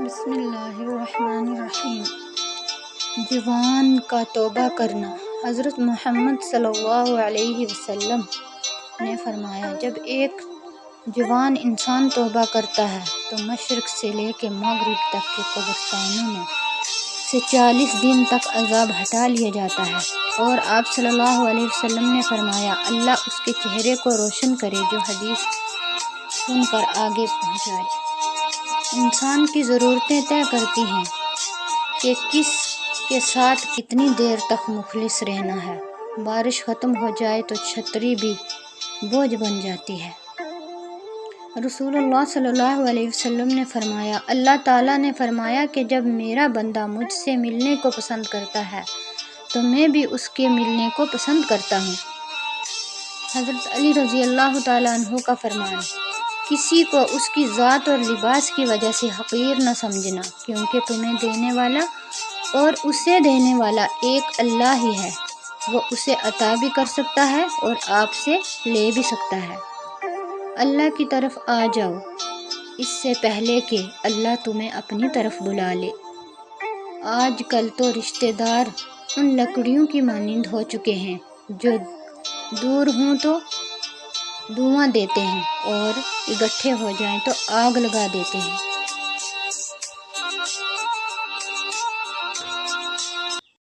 بسم اللہ الرحمن الرحیم۔ جوان کا توبہ کرنا۔ حضرت محمد صلی اللہ علیہ وسلم نے فرمایا، جب ایک جوان انسان توبہ کرتا ہے تو مشرق سے لے کے مغرب تک کے قبرستانوں میں سے 40 دن تک عذاب ہٹا لیا جاتا ہے، اور آپ صلی اللہ علیہ وسلم نے فرمایا، اللہ اس کے چہرے کو روشن کرے۔ جو حدیث سن کر آگے پہنچائے۔ انسان کی ضرورتیں طے کرتی ہیں کہ کس کے ساتھ کتنی دیر تک مخلص رہنا ہے۔ بارش ختم ہو جائے تو چھتری بھی بوجھ بن جاتی ہے۔ رسول اللہ صلی اللہ علیہ وسلم نے فرمایا، اللہ تعالیٰ نے فرمایا کہ جب میرا بندہ مجھ سے ملنے کو پسند کرتا ہے تو میں بھی اس کے ملنے کو پسند کرتا ہوں۔ حضرت علی رضی اللہ تعالیٰ عنہ کا فرمان، کسی کو اس کی ذات اور لباس کی وجہ سے حقیر نہ سمجھنا، کیونکہ تمہیں دینے والا اور اسے دینے والا ایک اللہ ہی ہے۔ وہ اسے عطا بھی کر سکتا ہے اور آپ سے لے بھی سکتا ہے۔ اللہ کی طرف آ جاؤ اس سے پہلے کہ اللہ تمہیں اپنی طرف بلا لے۔ آج کل تو رشتہ دار ان لکڑیوں کی مانند ہو چکے ہیں جو دور ہوں تو دھواں دیتے ہیں اور اکٹھے ہو جائیں تو آگ لگا دیتے ہیں۔